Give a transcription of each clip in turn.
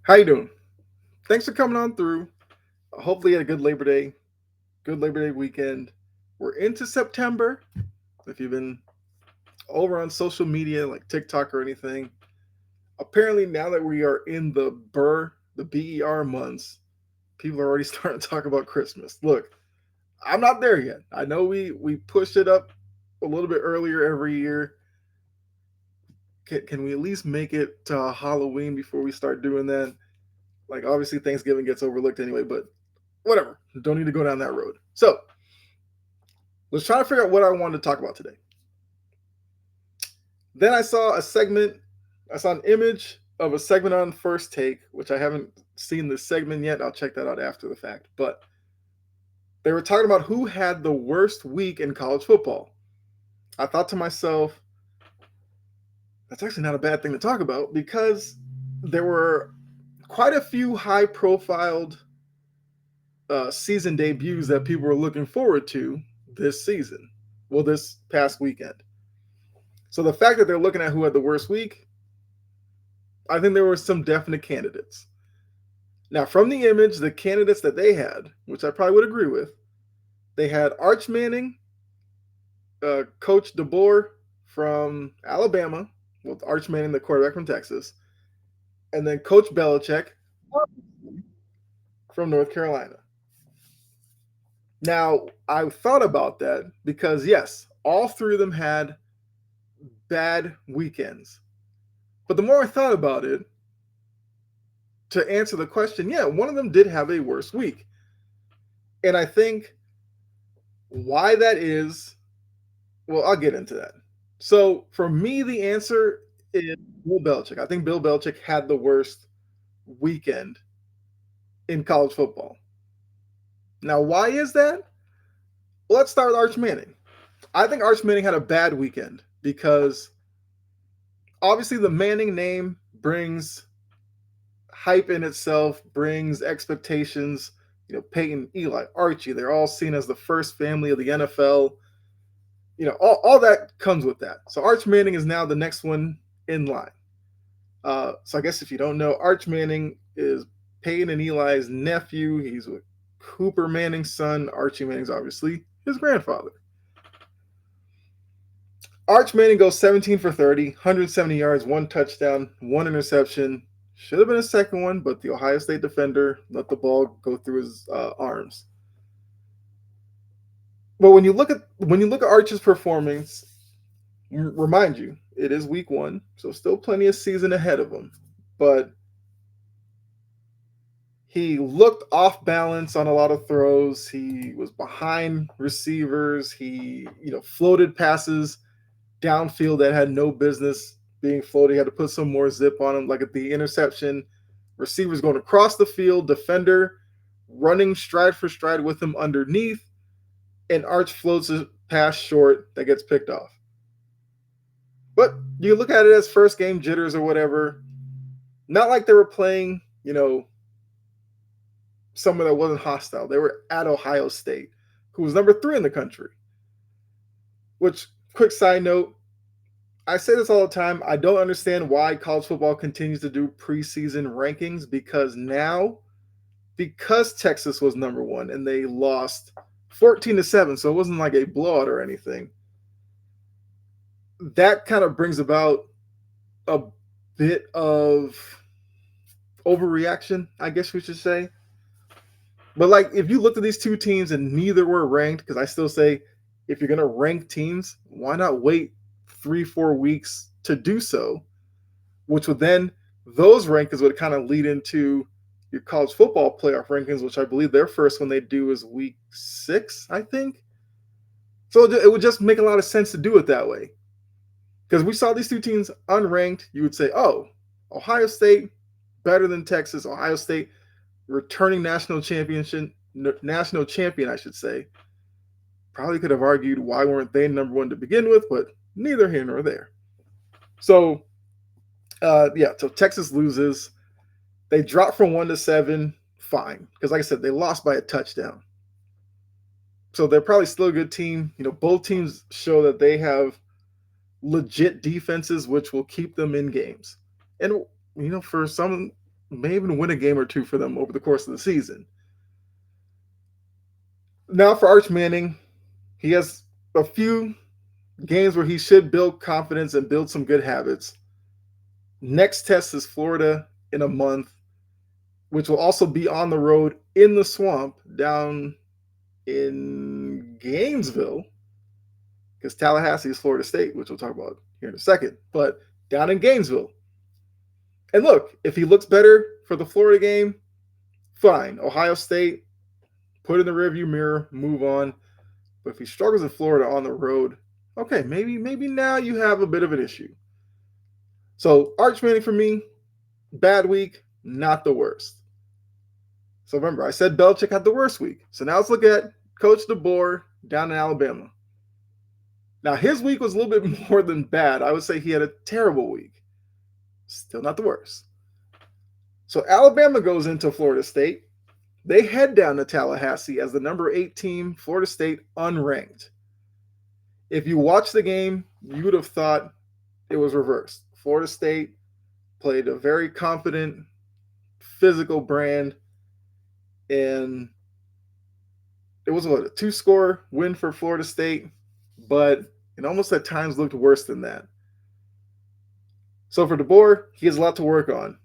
How you doing? Thanks for coming on through. Hopefully, you had a good Labor Day weekend. We're into September. If you've been over on social media like TikTok or anything, apparently now that we are in the BER months, people are already starting to talk about Christmas. Look, I'm not there yet. I know we push it up a little bit earlier every year. Can we at least make it to Halloween before we start doing that? Like, obviously, Thanksgiving gets overlooked anyway, but whatever. Don't need to go down that road. So let's try to figure out what I wanted to talk about today. Then I saw an image of a segment on First Take, which I haven't seen this segment yet. I'll check that out after the fact. But they were talking about who had the worst week in college football. I thought to myself, that's actually not a bad thing to talk about because there were quite a few high profiled season debuts that people were looking forward to this season. Well, this past weekend. So the fact that they're looking at who had the worst week, I think there were some definite candidates. Now, from the image, the candidates that they had, which I probably would agree with, they had Arch Manning, Coach DeBoer from Alabama, with Arch Manning, the quarterback from Texas, and then Coach Belichick from North Carolina. Now, I thought about that because, yes, all three of them had bad weekends. But the more I thought about it, to answer the question, yeah, one of them did have a worse week. And I think why that is, well, I'll get into that. So for me, the answer is Bill Belichick. I think Bill Belichick had the worst weekend in college football. Now, why is that? Well, let's start with Arch Manning. I think Arch Manning had a bad weekend because obviously the Manning name brings hype in itself, brings expectations. Peyton, Eli, Archie, they're all seen as the first family of the NFL. All that comes with that. So Arch Manning is now the next one in line. So I guess if you don't know, Arch Manning is Peyton and Eli's nephew. He's Cooper Manning's son. Archie Manning's obviously his grandfather. Arch Manning goes 17 for 30, 170 yards, one touchdown, one interception. Should have been a second one, but the Ohio State defender let the ball go through his arms. But when you look at Arch's performance, remind you, it is week one, so still plenty of season ahead of him. But he looked off balance on a lot of throws. He was behind receivers. He, floated passes downfield that had no business being floated. He had to put some more zip on him, like at the interception. Receivers going across the field, defender running stride for stride with him underneath, and Arch floats a pass short that gets picked off. But you look at it as first game jitters or whatever. Not like they were playing, somewhere that wasn't hostile. They were at Ohio State, who was number 3 in the country. Which, quick side note, I say this all the time. I don't understand why college football continues to do preseason rankings because Texas was number 1 and they lost 14-7, so it wasn't like a blowout or anything. That kind of brings about a bit of overreaction, I guess we should say. But like, if you looked at these two teams and neither were ranked, because I still say, if you're going to rank teams, why not wait 3-4 weeks to do so? Which would then, those rankings would kind of lead into your college football playoff rankings, which I believe their first one they do is week 6, I think. So it would just make a lot of sense to do it that way. Because we saw these two teams unranked, you would say, oh, Ohio State better than Texas. Ohio State returning national champion, I should say. Probably could have argued why weren't they number 1 to begin with, but neither here nor there. So, so Texas loses. They drop from 1-7, fine. Because like I said, they lost by a touchdown. So they're probably still a good team. Both teams show that they have legit defenses, which will keep them in games. And, for some may even win a game or two for them over the course of the season. Now for Arch Manning, he has a few games where he should build confidence and build some good habits. Next test is Florida in a month, which will also be on the road in the swamp down in Gainesville, because Tallahassee is Florida State, which we'll talk about here in a second, but down in Gainesville. And look, if he looks better for the Florida game, fine. Ohio State, put in the rearview mirror, move on. But if he struggles in Florida on the road, okay, maybe now you have a bit of an issue. So Arch Manning for me, bad week, not the worst. So remember, I said Belichick had the worst week. So now let's look at Coach DeBoer down in Alabama. Now his week was a little bit more than bad. I would say he had a terrible week. Still not the worst. So Alabama goes into Florida State. They head down to Tallahassee as the number 8 team, Florida State unranked. If you watch the game, you would have thought it was reversed. Florida State played a very confident, physical brand, and it was a 2-score win for Florida State, but it almost at times looked worse than that. So for DeBoer, he has a lot to work on.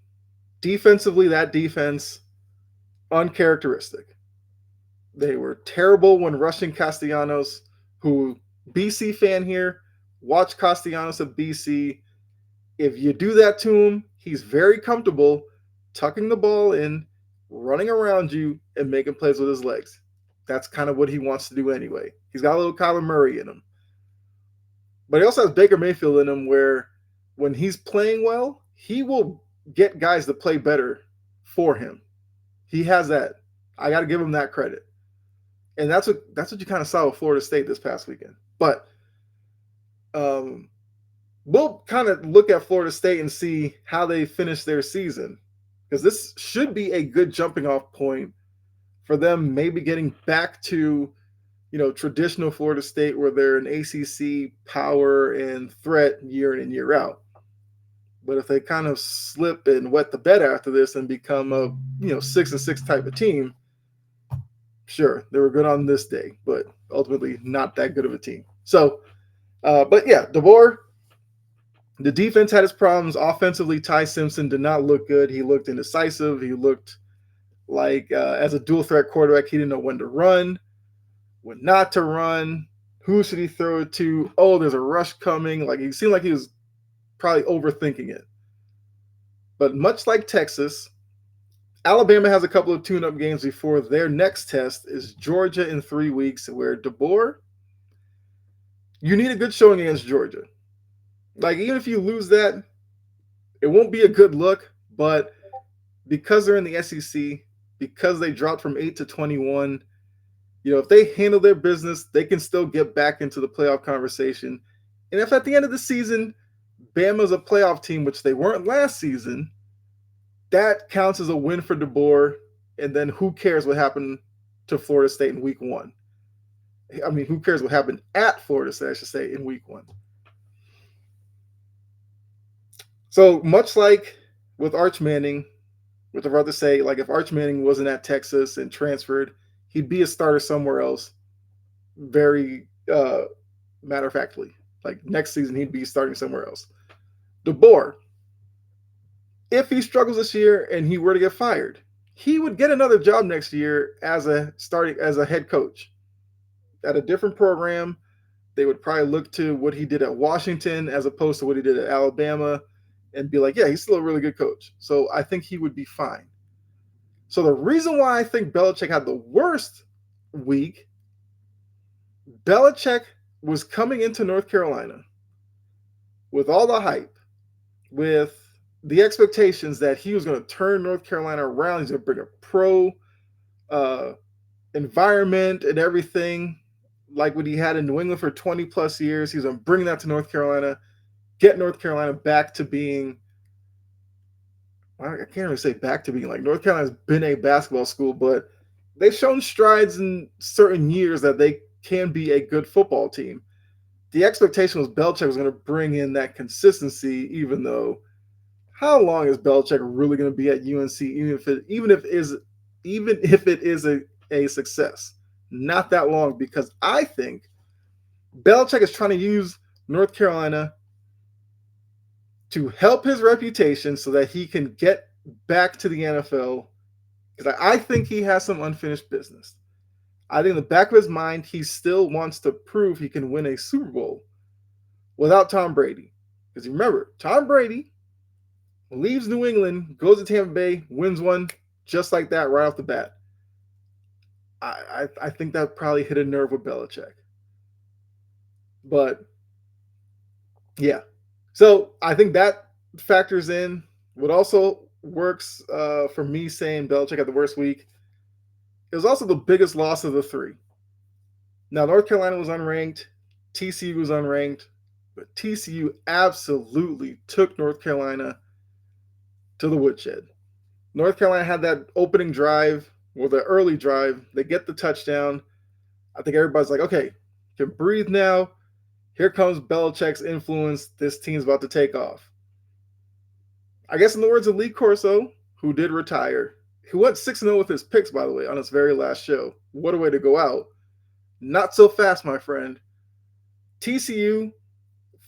Defensively, that defense, uncharacteristic. They were terrible when rushing Castellanos, who, BC fan here, watch Castellanos of BC. If you do that to him, he's very comfortable tucking the ball in, running around you, and making plays with his legs. That's kind of what he wants to do anyway. He's got a little Kyler Murray in him. But he also has Baker Mayfield in him, where when he's playing well, he will get guys to play better for him. He has that. I got to give him that credit. And that's what you kind of saw with Florida State this past weekend. But we'll kind of look at Florida State and see how they finish their season, because this should be a good jumping off point for them, maybe getting back to, traditional Florida State, where they're an ACC power and threat year in and year out. But if they kind of slip and wet the bed after this and become a 6-6 type of team, sure, they were good on this day, but ultimately not that good of a team. So, but yeah, DeBoer, the defense had its problems. Offensively, Ty Simpson did not look good. He looked indecisive. He looked like, as a dual threat quarterback, he didn't know when to run, when not to run, who should he throw it to? Oh, there's a rush coming. Like, he seemed like he was probably overthinking it. But much like Texas, Alabama has a couple of tune-up games before their next test is Georgia in 3 weeks, where DeBoer, you need a good showing against Georgia. Like, even if you lose that, it won't be a good look, but because they're in the SEC, because they dropped from 8 to 21, if they handle their business, they can still get back into the playoff conversation. And if at the end of the season, Bama's a playoff team, which they weren't last season, that counts as a win for DeBoer. And then who cares what happened to Florida State in week 1? I mean, who cares what happened at Florida State, I should say, in week 1? So much like with Arch Manning, with the rather say, like if Arch Manning wasn't at Texas and transferred, he'd be a starter somewhere else. Very matter of factly, like next season he'd be starting somewhere else. DeBoer, if he struggles this year and he were to get fired, he would get another job next year as a head coach at a different program. They would probably look to what he did at Washington as opposed to what he did at Alabama and be like, yeah, he's still a really good coach. So I think he would be fine. So the reason why I think Belichick had the worst week, Belichick was coming into North Carolina with all the hype, with the expectations that he was going to turn North Carolina around. He's going to bring a pro environment and everything, like what he had in New England for 20 plus years. He's going to bring that to North Carolina, get North Carolina back to being, I can't really say back to being, like, North Carolina's been a basketball school, but they've shown strides in certain years that they can be a good football team. The expectation was Belichick was going to bring in that consistency, even though how long is Belichick really going to be at UNC? Even if it is a success, not that long, because I think Belichick is trying to use North Carolina to help his reputation so that he can get back to the NFL. Because I think he has some unfinished business. I think in the back of his mind, he still wants to prove he can win a Super Bowl without Tom Brady. Because remember, Tom Brady leaves New England, goes to Tampa Bay, wins one just like that right off the bat. I think that probably hit a nerve with Belichick. But yeah. So I think that factors in. What also works for me saying Belichick had the worst week, it was also the biggest loss of the three. Now, North Carolina was unranked, TCU was unranked, but TCU absolutely took North Carolina to the woodshed. North Carolina had that opening drive, or the early drive. They get the touchdown. I think everybody's like, okay, can breathe now. Here comes Belichick's influence. This team's about to take off. I guess in the words of Lee Corso, who did retire, who went 6-0 with his picks, by the way, on his very last show. What a way to go out. Not so fast, my friend. TCU,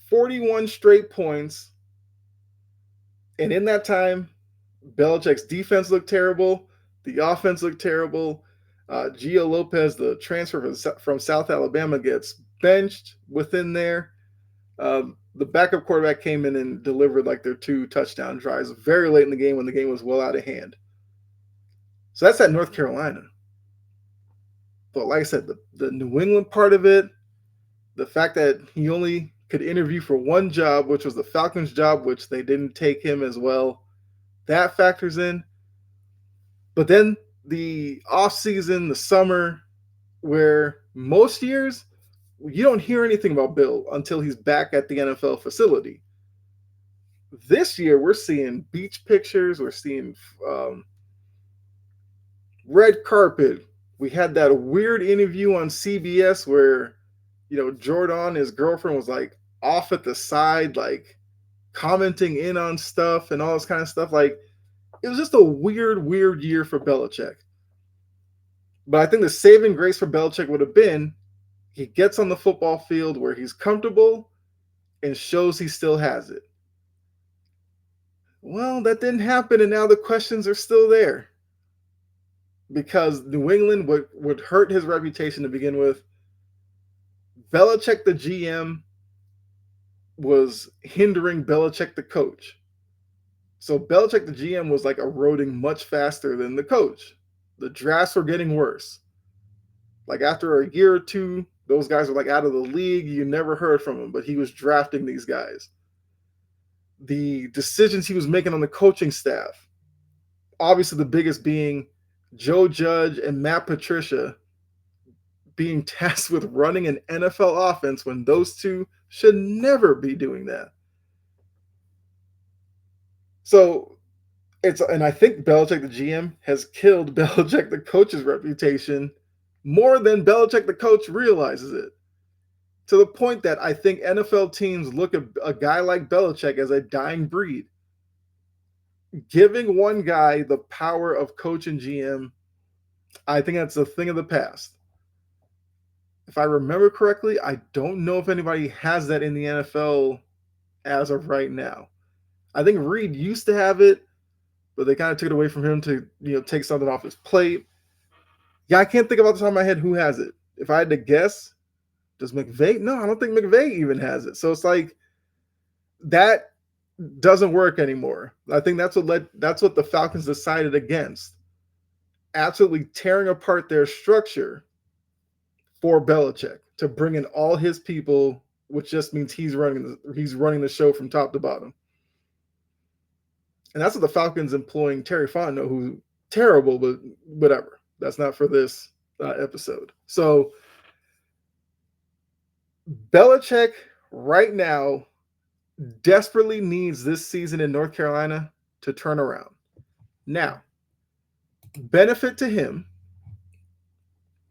41 straight points. And in that time, Belichick's defense looked terrible. The offense looked terrible. Gio Lopez, the transfer from South Alabama, gets benched within there. The backup quarterback came in and delivered like their 2 touchdown drives very late in the game when the game was well out of hand. So that's at North Carolina. But like I said, the New England part of it, the fact that he only could interview for one job, which was the Falcons job, which they didn't take him as well, that factors in. But then the offseason, the summer, where most years you don't hear anything about Bill until he's back at the NFL facility. This year, we're seeing beach pictures. We're seeing red carpet. We had that weird interview on CBS where, Jordan, his girlfriend, was like off at the side, like commenting in on stuff and all this kind of stuff. Like, it was just a weird year for Belichick. But I think the saving grace for Belichick would have been he gets on the football field where he's comfortable and shows he still has it. Well, that didn't happen, and now the questions are still there. Because New England would hurt his reputation to begin with. Belichick, the GM, was hindering Belichick, the coach. So Belichick, the GM, was like eroding much faster than the coach. The drafts were getting worse. Like after a year or two, those guys were like out of the league. You never heard from him, but he was drafting these guys. The decisions he was making on the coaching staff, obviously the biggest being Joe Judge and Matt Patricia being tasked with running an NFL offense when those two should never be doing that. So and I think Belichick, the GM, has killed Belichick, the coach's reputation more than Belichick, the coach, realizes it. To the point that I think NFL teams look at a guy like Belichick as a dying breed. Giving one guy the power of coach and GM, I think that's a thing of the past. If I remember correctly, I don't know if anybody has that in the NFL as of right now. I think Reed used to have it, but they kind of took it away from him to, take something off his plate. Yeah, I can't think about the top of my head who has it. If I had to guess, does McVay? No, I don't think McVay even has it. So it's like that doesn't work anymore. I think that's what the Falcons decided against. Absolutely tearing apart their structure for Belichick to bring in all his people, which just means he's running the show from top to bottom. And that's what the Falcons employing Terry Fontenot, who's terrible, but whatever. That's not for this episode. So Belichick right now desperately needs this season in North Carolina to turn around. Now, benefit to him,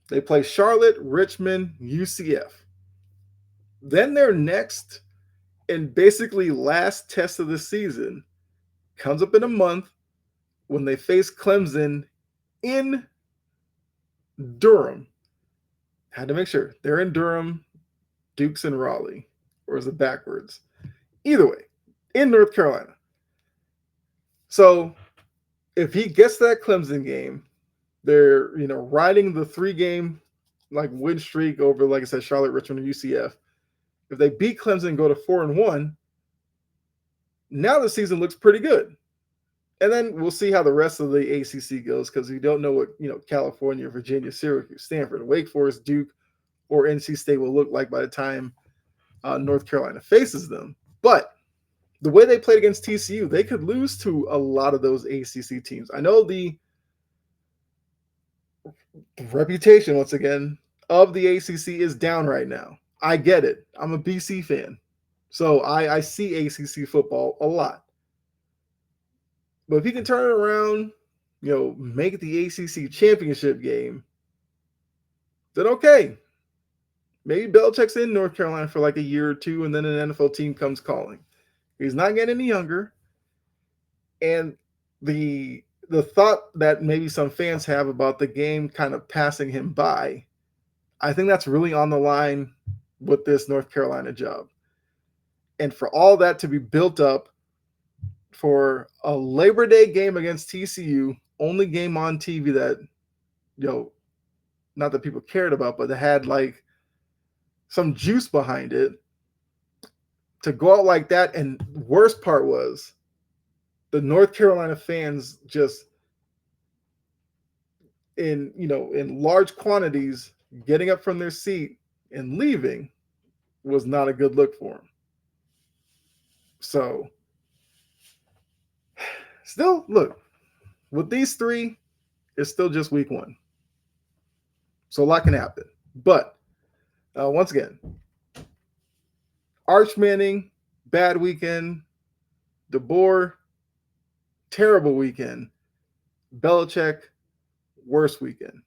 they play Charlotte, Richmond, UCF. Then their next and basically last test of the season comes up in a month when they face Clemson in Durham. Had to make sure they're in Durham, Duke's in Raleigh, or is it backwards? Either way, in North Carolina. So if he gets that Clemson game, they're riding the 3-game win streak over, like I said, Charlotte, Richmond, and UCF. If they beat Clemson and go to 4-1, now the season looks pretty good. And then we'll see how the rest of the ACC goes, because we don't know what California, Virginia, Syracuse, Stanford, Wake Forest, Duke, or NC State will look like by the time North Carolina faces them. But the way they played against TCU, they could lose to a lot of those ACC teams. I know the reputation, once again, of the ACC is down right now. I get it. I'm a BC fan. So I see ACC football a lot. But if he can turn it around, make it the ACC championship game, then okay. Maybe Belichick's in North Carolina for like a year or two, and then an NFL team comes calling. He's not getting any younger. And the thought that maybe some fans have about the game kind of passing him by, I think that's really on the line with this North Carolina job. And for all that to be built up for a Labor Day game against TCU, only game on TV that, not that people cared about, but that had like some juice behind it, to go out like that. And the worst part was the North Carolina fans just in large quantities getting up from their seat and leaving was not a good look for them. So still, look, with these three, it's still just week 1. So a lot can happen. But once again, Arch Manning, bad weekend. DeBoer, terrible weekend. Belichick, worst weekend.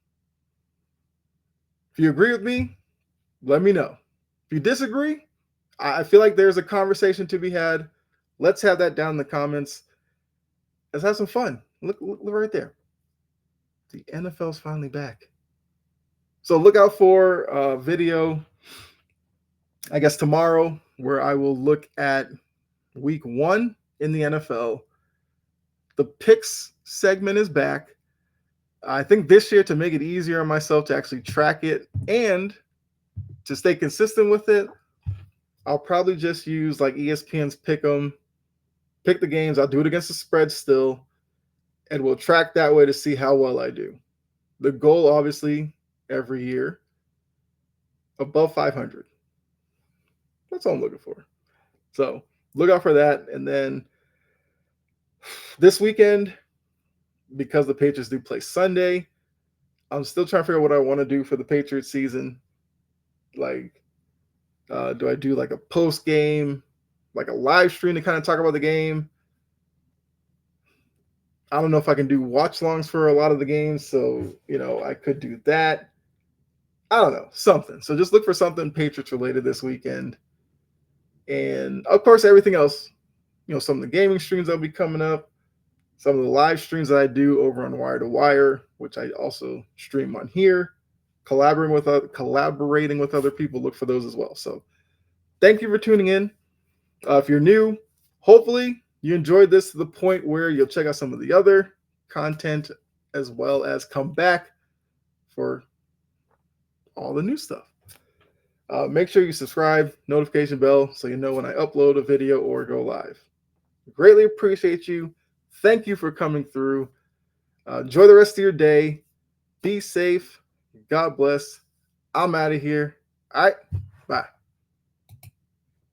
If you agree with me, let me know. If you disagree, I feel like there's a conversation to be had. Let's have that down in the comments. Let's have some fun. Look right there. The NFL's finally back. So look out for a video, I guess tomorrow, where I will look at week 1 in the NFL. The picks segment is back. I think this year, to make it easier on myself to actually track it and to stay consistent with it, I'll probably just use like ESPN's pick the games. I'll do it against the spread still, and we'll track that way to see how well I do. The goal, obviously, every year, above 500. That's all I'm looking for. So look out for that. And then this weekend, because the Patriots do play Sunday, I'm still trying to figure out what I want to do for the Patriots season. Like, do I do like a post game, like a live stream to kind of talk about the game? I don't know if I can do watch longs for a lot of the games, so I could do that. I don't know, something. So just look for something Patriots related this weekend. And of course, everything else, some of the gaming streams that'll be coming up, some of the live streams that I do over on Wire to Wire, which I also stream on here, collaborating with other people, look for those as well. So thank you for tuning in. If you're new, hopefully you enjoyed this to the point where you'll check out some of the other content, as well as come back for all the new stuff. Make sure you subscribe, notification bell, so you know when I upload a video or go live. Greatly appreciate you. Thank you for coming through. Enjoy the rest of your day. Be safe. God bless. I'm out of here. All right. Bye.